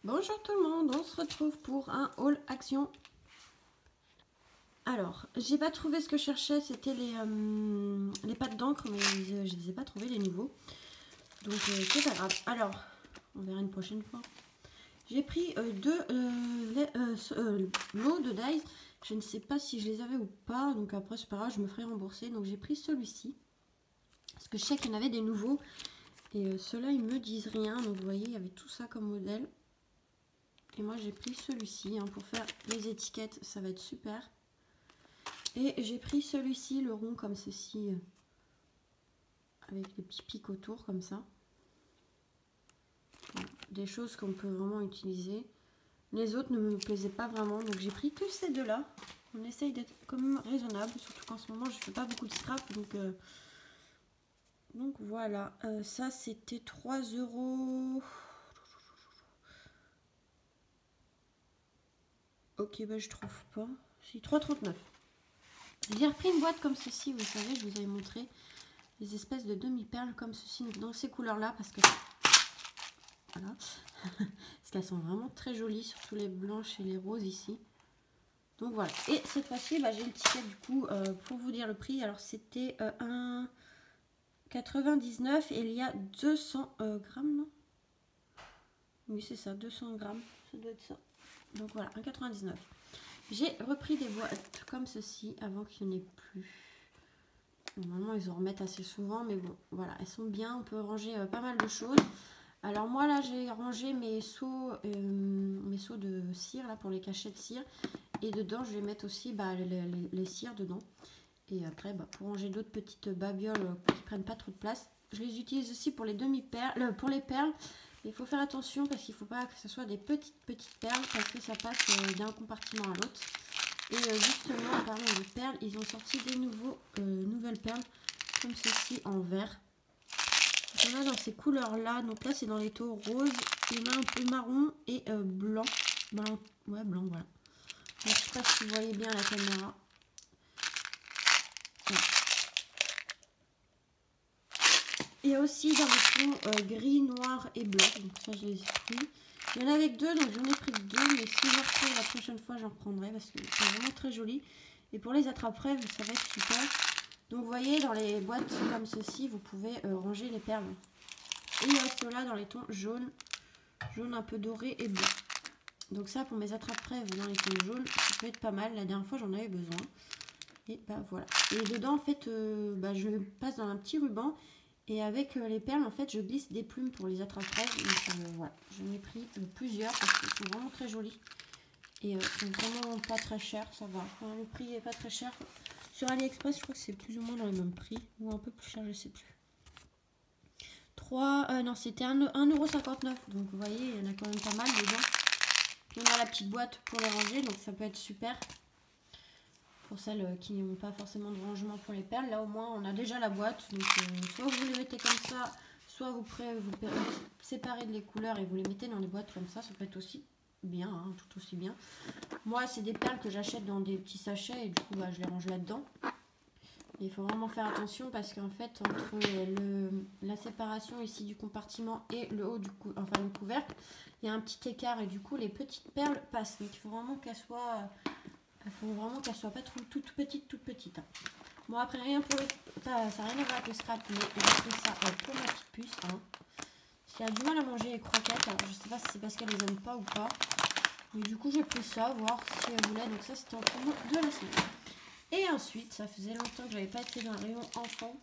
Bonjour tout le monde, on se retrouve pour un haul action. Alors, j'ai pas trouvé ce que je cherchais, c'était les pâtes d'encre, mais je les ai pas trouvés les nouveaux. Donc c'est pas grave. Alors, on verra une prochaine fois. J'ai pris deux lots de dies. Je ne sais pas si je les avais ou pas, donc après c'est pas grave, je me ferai rembourser. Donc j'ai pris celui-ci, parce que je sais qu'il y en avait des nouveaux. Et ceux-là, ils me disent rien. Donc vous voyez, il y avait tout ça comme modèle. Et moi j'ai pris celui-ci pour faire les étiquettes, ça va être super. Et j'ai pris celui-ci, le rond comme ceci, avec les petits pics autour comme ça. Voilà, des choses qu'on peut vraiment utiliser. Les autres ne me plaisaient pas vraiment, donc j'ai pris que ces deux-là. On essaye d'être quand même raisonnable, surtout qu'en ce moment je fais pas beaucoup de scrap, donc voilà. Ça c'était 3 €. Ok, bah je trouve pas. C'est 3,39 €. J'ai repris une boîte comme ceci, vous savez, je vous avais montré des espèces de demi-perles comme ceci dans ces couleurs-là, parce que voilà, parce qu'elles sont vraiment très jolies, surtout les blanches et les roses ici. Donc voilà. Et cette fois-ci, j'ai le ticket du coup pour vous dire le prix. Alors c'était 1,99 € et il y a 200 grammes, non? Oui, c'est ça, 200 grammes, ça doit être ça. Donc voilà, 1,99 €. J'ai repris des boîtes comme ceci avant qu'il n'y en ait plus. Normalement, ils en remettent assez souvent, mais bon, voilà, elles sont bien. On peut ranger pas mal de choses. Alors moi, là, j'ai rangé mes seaux de cire, là, pour les cachets de cire. Et dedans, je vais mettre aussi les cires dedans. Et après, pour ranger d'autres petites babioles qui prennent pas trop de place. Je les utilise aussi pour les demi-perles, pour les perles. Il faut faire attention parce qu'il ne faut pas que ce soit des petites perles parce que ça passe d'un compartiment à l'autre. Et justement, en parlant de perles, ils ont sorti des nouvelles perles comme ceci en vert. Il y en a dans ces couleurs-là. Donc là, c'est dans les taux roses. Il y en a un peu marron et blanc. Blanc, ouais, blanc, voilà. Donc, je ne sais pas si vous voyez bien la caméra. Ouais. Il y a aussi dans les tons gris, noir et blanc. Donc ça, je les ai pris. Il y en a avec deux, donc j'en ai pris deux. Mais si je retrouve la prochaine fois, j'en reprendrai parce que c'est vraiment très joli. Et pour les attrape-rêves, ça va être super. Donc vous voyez, dans les boîtes comme ceci, vous pouvez ranger les perles. Et il y a ceux-là dans les tons jaune un peu doré et bleu. Donc ça, pour mes attrape-rêves dans les tons jaunes, ça peut être pas mal. La dernière fois, j'en avais besoin. Et voilà. Et dedans, en fait, je passe dans un petit ruban. Et avec les perles, en fait, je glisse des plumes pour les attrape-rêves. Donc voilà, je m'ai pris plusieurs parce qu'ils sont vraiment très jolis. Et sont vraiment pas très chers, ça va. Enfin, le prix est pas très cher. Sur AliExpress, je crois que c'est plus ou moins dans le même prix. Ou un peu plus cher, je sais plus. Non, c'était 1,59 €. Donc vous voyez, il y en a quand même pas mal dedans. Puis on a la petite boîte pour les ranger, donc ça peut être super. Pour celles qui n'ont pas forcément de rangement pour les perles. Là au moins on a déjà la boîte. Donc soit vous les mettez comme ça, soit vous séparez les couleurs et vous les mettez dans des boîtes comme ça. Ça peut être aussi bien, tout aussi bien. Moi c'est des perles que j'achète dans des petits sachets et du coup je les range là-dedans. Il faut vraiment faire attention parce qu'en fait entre la séparation ici du compartiment et le haut le couvercle, il y a un petit écart et du coup les petites perles passent. Donc il faut vraiment qu'elles soient pas trop toutes petites. Bon après rien pour ça n'a rien à voir avec le scrap, mais j'ai pris ça pour ma petite puce. Si elle a du mal à manger les croquettes, alors je sais pas si c'est parce qu'elle les aime pas ou pas. Mais du coup j'ai pris ça, voir si elle voulait. Donc ça c'était en promo de la semaine. Et ensuite, ça faisait longtemps que j'avais pas été dans un rayon enfant.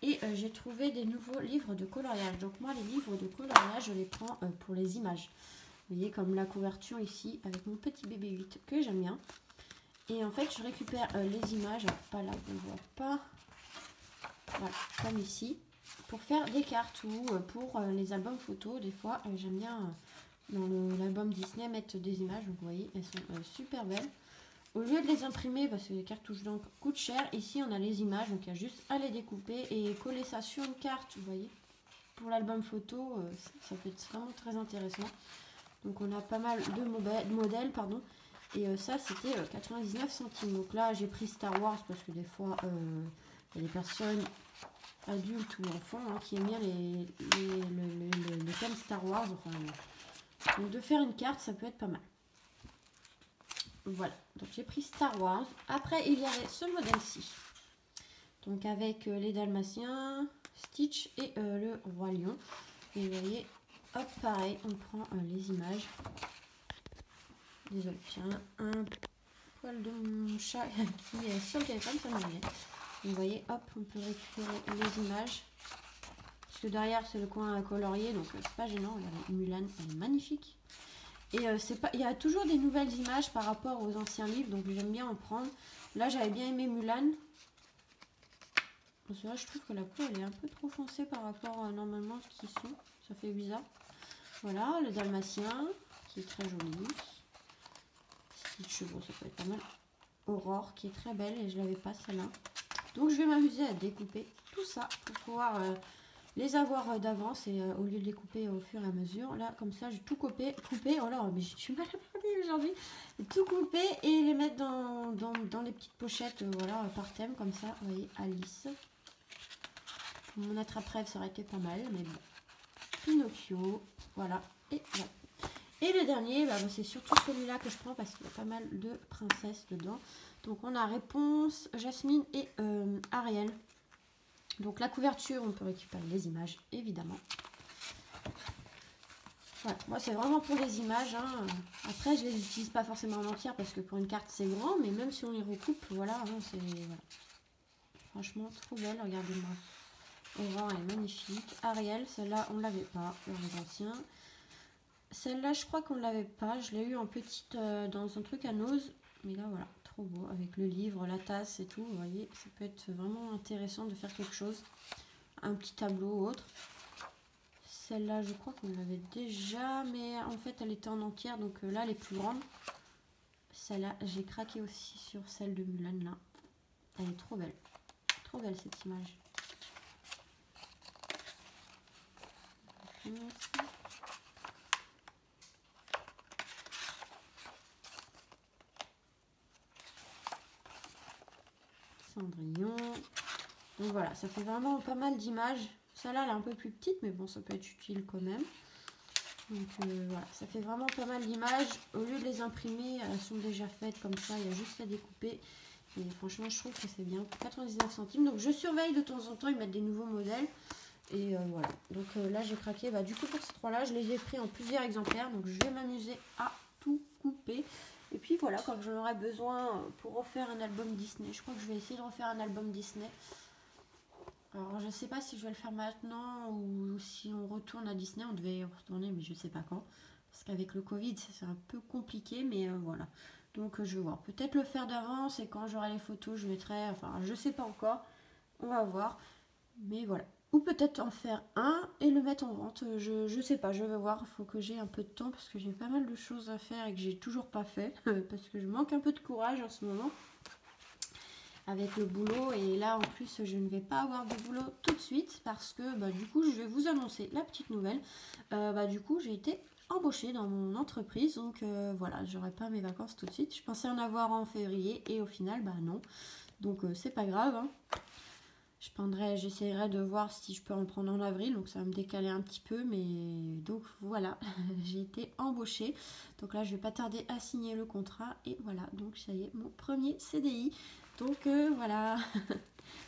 Et j'ai trouvé des nouveaux livres de coloriage. Donc moi, les livres de coloriage, je les prends pour les images. Vous voyez, comme la couverture ici, avec mon petit bébé 8 que j'aime bien. Et en fait, je récupère les images, pas là, on ne voit pas. Voilà, comme ici. Pour faire des cartes ou pour les albums photos. Des fois, j'aime bien dans l'album Disney mettre des images. Donc vous voyez, elles sont super belles. Au lieu de les imprimer, parce que les cartouches d'encre coûtent cher, ici on a les images, donc il y a juste à les découper et coller ça sur une carte, vous voyez. Pour l'album photo, ça peut être vraiment très intéressant. Donc on a pas mal de modèles, pardon. Et ça c'était 99 centimes. Donc là j'ai pris Star Wars parce que des fois il y a des personnes adultes ou enfants qui aiment bien les thèmes Star Wars, enfin Donc de faire une carte, ça peut être pas mal. Voilà, donc j'ai pris Star Wars. Après, il y avait ce modèle-ci. Donc avec les Dalmatiens, Stitch et le Roi Lion. Et vous voyez, hop, pareil, on prend les images. Désolée, j'ai un poil de mon chat qui est sur le téléphone, ça m'arrive. Vous voyez, hop, on peut récupérer les images. Parce que derrière, c'est le coin à colorier, donc c'est pas gênant. Regardez, Mulan, elle est magnifique. Et il y a toujours des nouvelles images par rapport aux anciens livres, donc j'aime bien en prendre. Là, j'avais bien aimé Mulan. C'est vrai, je trouve que la peau, elle est un peu trop foncée par rapport à normalement ce qu'ils sont. Ça fait bizarre. Voilà, le Dalmatien, qui est très joli. Stitch, bon, ça peut être pas mal. Aurore, qui est très belle, et je l'avais pas celle-là. Donc, je vais m'amuser à découper tout ça pour pouvoir les avoir d'avance et au lieu de les couper au fur et à mesure. Là, comme ça, j'ai tout coupé. Oh là, mais j'ai mal à parler aujourd'hui. Tout couper et les mettre dans les petites pochettes, voilà, par thème, comme ça. Vous voyez, Alice. Mon attrape-rêve, ça aurait été pas mal, mais bon. Pinocchio, voilà. Et voilà. Et le dernier, bah, c'est surtout celui-là que je prends parce qu'il y a pas mal de princesses dedans. Donc on a Réponse, Jasmine et Ariel. Donc la couverture, on peut récupérer les images, évidemment. Voilà, moi c'est vraiment pour les images. Hein. Après, je les utilise pas forcément en entière parce que pour une carte c'est grand, mais même si on les recoupe, voilà, hein, c'est voilà. Franchement trop belle, regardez-moi. Aurore est magnifique. Ariel, celle-là on l'avait pas, les anciens. Celle-là, je crois qu'on ne l'avait pas. Je l'ai eu en petite dans un truc à nose. Mais là, voilà, trop beau. Avec le livre, la tasse et tout. Vous voyez, ça peut être vraiment intéressant de faire quelque chose. Un petit tableau ou autre. Celle-là, je crois qu'on l'avait déjà. Mais en fait, elle était en entière. Donc là, elle est plus grande. Celle-là, j'ai craqué aussi sur celle de Mulan, là. Elle est trop belle. Trop belle, cette image. Cendrillon. Donc voilà, ça fait vraiment pas mal d'images. Celle-là, elle est un peu plus petite, mais bon, ça peut être utile quand même. Donc voilà, ça fait vraiment pas mal d'images. Au lieu de les imprimer, elles sont déjà faites comme ça, il y a juste à découper. Et franchement, je trouve que c'est bien. 99 centimes. Donc je surveille de temps en temps, ils mettent des nouveaux modèles. Et voilà. Donc là, j'ai craqué. Bah, du coup, pour ces trois-là, je les ai pris en plusieurs exemplaires. Donc je vais m'amuser à tout couper. Et puis voilà, quand j'en aurai besoin pour refaire un album Disney. Je crois que je vais essayer de refaire un album Disney. Alors je sais pas si je vais le faire maintenant ou si on retourne à Disney. On devait y retourner mais je sais pas quand. Parce qu'avec le Covid c'est un peu compliqué mais voilà. Donc je vais voir. Peut-être le faire d'avance et quand j'aurai les photos je mettrai. Enfin je sais pas encore. On va voir. Mais voilà. Ou peut-être en faire un et le mettre en vente. Je sais pas, je vais voir. Il faut que j'ai un peu de temps parce que j'ai pas mal de choses à faire et que j'ai toujours pas fait. Parce que je manque un peu de courage en ce moment. Avec le boulot. Et là, en plus, je ne vais pas avoir de boulot tout de suite parce que bah, du coup, je vais vous annoncer la petite nouvelle. Du coup, j'ai été embauchée dans mon entreprise. Donc voilà, j'aurai pas mes vacances tout de suite. Je pensais en avoir en février et au final, bah non. Donc c'est pas grave. Hein. J'essaierai de voir si je peux en prendre en avril, donc ça va me décaler un petit peu, mais donc voilà, j'ai été embauchée. Donc là, je vais pas tarder à signer le contrat et voilà, donc ça y est, mon premier CDI. Donc voilà,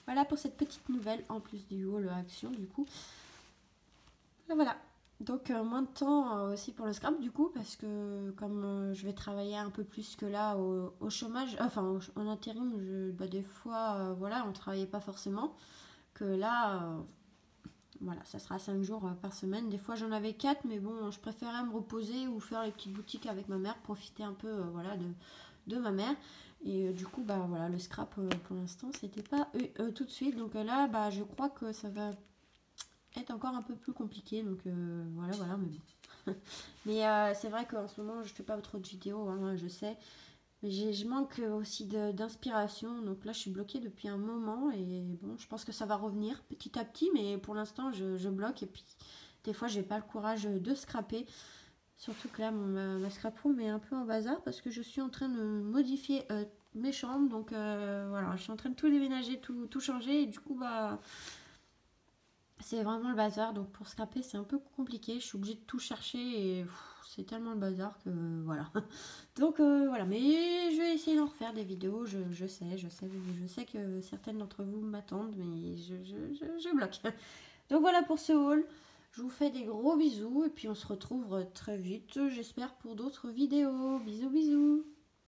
voilà pour cette petite nouvelle en plus du haul action du coup. Et voilà. Donc moins de temps aussi pour le scrap du coup parce que comme je vais travailler un peu plus que là au chômage, enfin en intérim, des fois voilà on travaillait pas forcément que là voilà ça sera 5 jours par semaine. Des fois j'en avais 4 mais bon je préférais me reposer ou faire les petites boutiques avec ma mère, profiter un peu voilà de ma mère et du coup bah voilà le scrap pour l'instant c'était pas tout de suite donc là bah je crois que ça va être encore un peu plus compliqué donc voilà mais bon mais c'est vrai qu'en ce moment je fais pas trop de vidéos hein, je sais mais je manque aussi d'inspiration donc là je suis bloquée depuis un moment et bon je pense que ça va revenir petit à petit mais pour l'instant je bloque et puis des fois j'ai pas le courage de scraper surtout que là ma scrap room est un peu en bazar parce que je suis en train de modifier mes chambres donc voilà je suis en train de tout déménager tout changer et du coup bah c'est vraiment le bazar, donc pour scraper c'est un peu compliqué, je suis obligée de tout chercher et c'est tellement le bazar que voilà. Donc voilà, mais je vais essayer d'en refaire des vidéos, je sais que certaines d'entre vous m'attendent, mais je bloque. Donc voilà pour ce haul. Je vous fais des gros bisous et puis on se retrouve très vite, j'espère, pour d'autres vidéos. Bisous, bisous.